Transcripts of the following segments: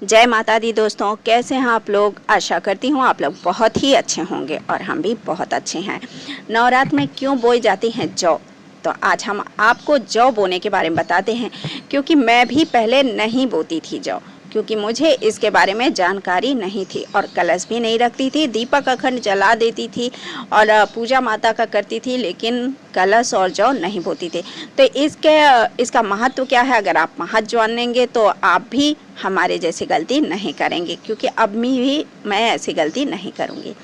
जय माता दी दोस्तों, कैसे हैं आप लोग। आशा करती हूँ आप लोग बहुत ही अच्छे होंगे और हम भी बहुत अच्छे हैं। नवरात्र में क्यों बोई जाती हैं जौ, तो आज हम आपको जौ बोने के बारे में बताते हैं। क्योंकि मैं भी पहले नहीं बोती थी जौ, क्योंकि मुझे इसके बारे में जानकारी नहीं थी और कलश भी नहीं रखती थी। दीपक अखंड जला देती थी और पूजा माता का करती थी, लेकिन कलश और जौ नहीं बोती थी। तो इसका महत्व क्या है, अगर आप महत्व जानेंगे तो आप भी हमारे जैसी गलती नहीं करेंगे, क्योंकि अब भी मैं ऐसी गलती नहीं करूँगी।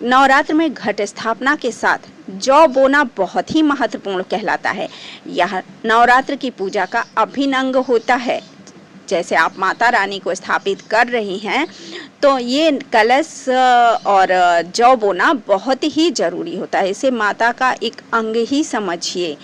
नवरात्र में घट स्थापना के साथ जौ बोना बहुत ही महत्वपूर्ण कहलाता है। यह नवरात्र की पूजा का अभिन्न अंग होता है। जैसे आप माता रानी को स्थापित कर रही हैं, तो ये कलश और जौ बोना बहुत ही ज़रूरी होता है। इसे माता का एक अंग ही समझिए।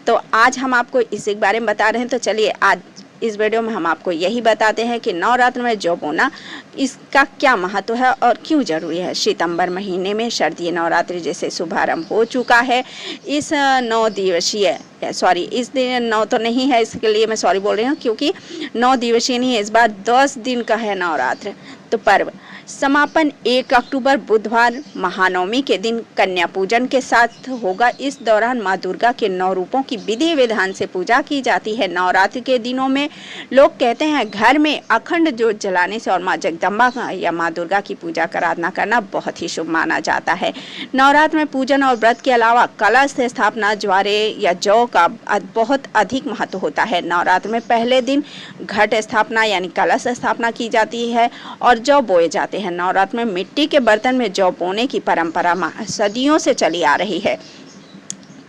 तो आज हम आपको इसी के बारे में बता रहे हैं। तो चलिए आज इस वीडियो में हम आपको यही बताते हैं कि नवरात्र में जौ बोना इसका क्या महत्व है और क्यों ज़रूरी है। सितंबर महीने में शारदीय नवरात्रि जैसे शुभारंभ हो चुका है। इस 9 दिवसीय इस दिन 9 तो नहीं है, इसके लिए मैं सॉरी बोल रही हूँ, क्योंकि 9 दिवसीय नहीं है, इस बार 10 दिन का है नवरात्र। तो पर्व समापन 1 अक्टूबर बुधवार महानवमी के दिन कन्या पूजन के साथ होगा। इस दौरान माँ दुर्गा के 9 रूपों की विधि विधान से पूजा की जाती है। नवरात्रि के दिनों में लोग कहते हैं घर में अखंड ज्योत जलाने से और माँ जगदम्बा या माँ दुर्गा की पूजा आराधना करना बहुत ही शुभ माना जाता है। नवरात्र में पूजन और व्रत के अलावा कलश स्थापना, ज्वारे या जौ का बहुत अधिक महत्व होता है। नवरात्र में पहले दिन घट स्थापना यानी कलश स्थापना की जाती है और जौ बोए जाते हैं। नवरात्र में मिट्टी के बर्तन में जौ बोने की परंपरा सदियों से चली आ रही है।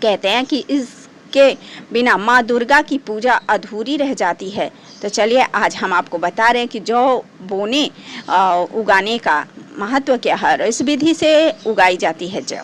कहते हैं कि इसके बिना माँ दुर्गा की पूजा अधूरी रह जाती है। तो चलिए आज हम आपको बता रहे हैं कि जौ बोने उगाने का महत्व क्या है। इस विधि से उगाई जाती है जौ।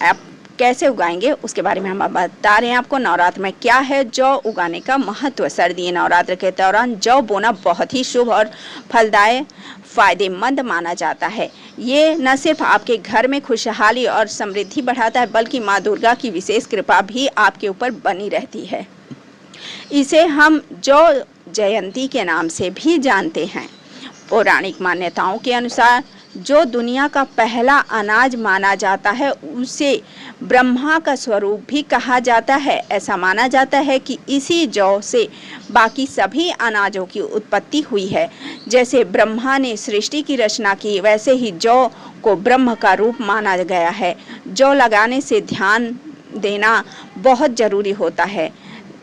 आप कैसे उगाएंगे उसके बारे में हम बता रहे हैं आपको। नवरात्र में क्या है जौ उगाने का महत्व। सर्दी नवरात्र के दौरान जौ बोना बहुत ही शुभ और फलदायक फायदेमंद माना जाता है। ये न सिर्फ आपके घर में खुशहाली और समृद्धि बढ़ाता है, बल्कि माँ दुर्गा की विशेष कृपा भी आपके ऊपर बनी रहती है। इसे हम जौ जयंती के नाम से भी जानते हैं। पौराणिक मान्यताओं के अनुसार जो दुनिया का पहला अनाज माना जाता है, उसे ब्रह्मा का स्वरूप भी कहा जाता है। ऐसा माना जाता है कि इसी जौ से बाकी सभी अनाजों की उत्पत्ति हुई है। जैसे ब्रह्मा ने सृष्टि की रचना की, वैसे ही जौ को ब्रह्म का रूप माना गया है। जौ लगाने से ध्यान देना बहुत ज़रूरी होता है।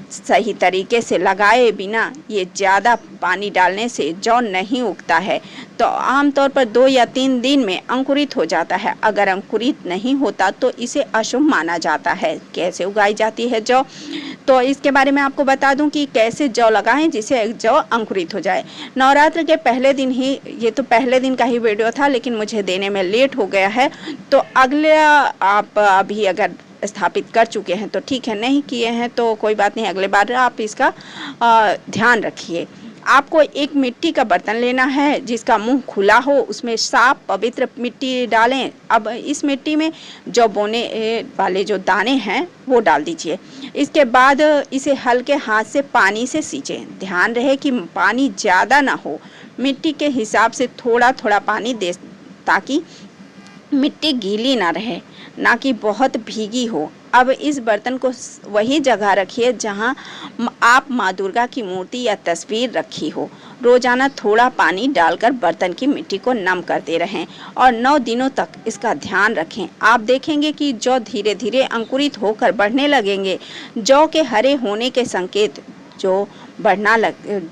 सही तरीके से लगाए बिना ये ज़्यादा पानी डालने से जौ नहीं उगता है। तो आमतौर पर 2 या 3 दिन में अंकुरित हो जाता है। अगर अंकुरित नहीं होता तो इसे अशुभ माना जाता है। कैसे उगाई जाती है जौ, तो इसके बारे में आपको बता दूं कि कैसे जौ लगाएं जिससे जौ अंकुरित हो जाए। नवरात्र के पहले दिन ही, ये तो पहले दिन का ही वीडियो था, लेकिन मुझे देने में लेट हो गया है। तो अगले आप अभी अगर स्थापित कर चुके हैं तो ठीक है, नहीं किए हैं तो कोई बात नहीं, अगले बार आप इसका ध्यान रखिए। आपको एक मिट्टी का बर्तन लेना है जिसका मुंह खुला हो, उसमें साफ पवित्र मिट्टी डालें। अब इस मिट्टी में जो बोने वाले जो दाने हैं वो डाल दीजिए। इसके बाद इसे हल्के हाथ से पानी से सींचें। ध्यान रहे कि पानी ज़्यादा ना हो, मिट्टी के हिसाब से थोड़ा थोड़ा पानी दे, ताकि मिट्टी गीली ना रहे, ना कि बहुत भीगी हो। अब इस बर्तन को वही जगह रखिए जहां आप माँ दुर्गा की मूर्ति या तस्वीर रखी हो। रोजाना थोड़ा पानी डालकर बर्तन की मिट्टी को नम करते रहें और 9 दिनों तक इसका ध्यान रखें। आप देखेंगे कि जौ धीरे धीरे अंकुरित होकर बढ़ने लगेंगे। जौ के हरे होने के संकेत जो बढ़ना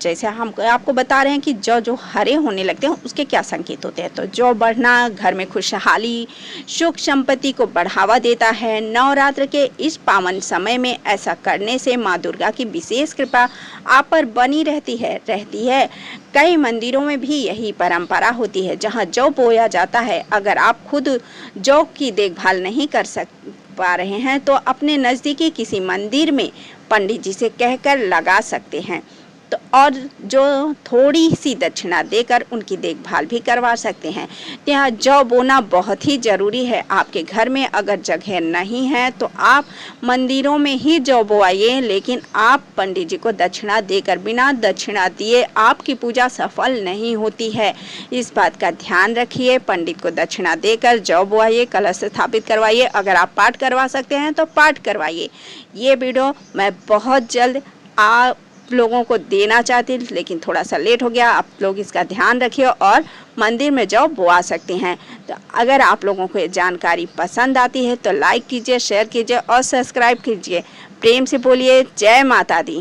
जैसे हम आपको बता रहे हैं कि जो हरे होने लगते हैं उसके क्या संकेत होते हैं। तो जौ बढ़ना घर में खुशहाली, सुख संपत्ति को बढ़ावा देता है। नवरात्र के इस पावन समय में ऐसा करने से माँ दुर्गा की विशेष कृपा आप पर बनी रहती है। कई मंदिरों में भी यही परंपरा होती है जहाँ जौ बोया जाता है। अगर आप खुद जौ की देखभाल नहीं कर पा रहे हैं तो अपने नज़दीकी किसी मंदिर में पंडित जी से कहकर लगा सकते हैं। तो और जो थोड़ी सी दक्षिणा देकर उनकी देखभाल भी करवा सकते हैं। यहाँ जौ बोना बहुत ही ज़रूरी है। आपके घर में अगर जगह नहीं है तो आप मंदिरों में ही जौ बोआइए, लेकिन आप पंडित जी को दक्षिणा देकर, बिना दक्षिणा दिए आपकी पूजा सफल नहीं होती है। इस बात का ध्यान रखिए। पंडित को दक्षिणा देकर जौ बोआइए, कलश स्थापित करवाइए। अगर आप पाठ करवा सकते हैं तो पाठ करवाइए। ये वीडियो मैं बहुत जल्द आप लोगों को देना चाहती, लेकिन थोड़ा सा लेट हो गया। आप लोग इसका ध्यान रखिए और मंदिर में जौ बोआ सकते हैं। तो अगर आप लोगों को ये जानकारी पसंद आती है तो लाइक कीजिए, शेयर कीजिए और सब्सक्राइब कीजिए। प्रेम से बोलिए जय माता दी।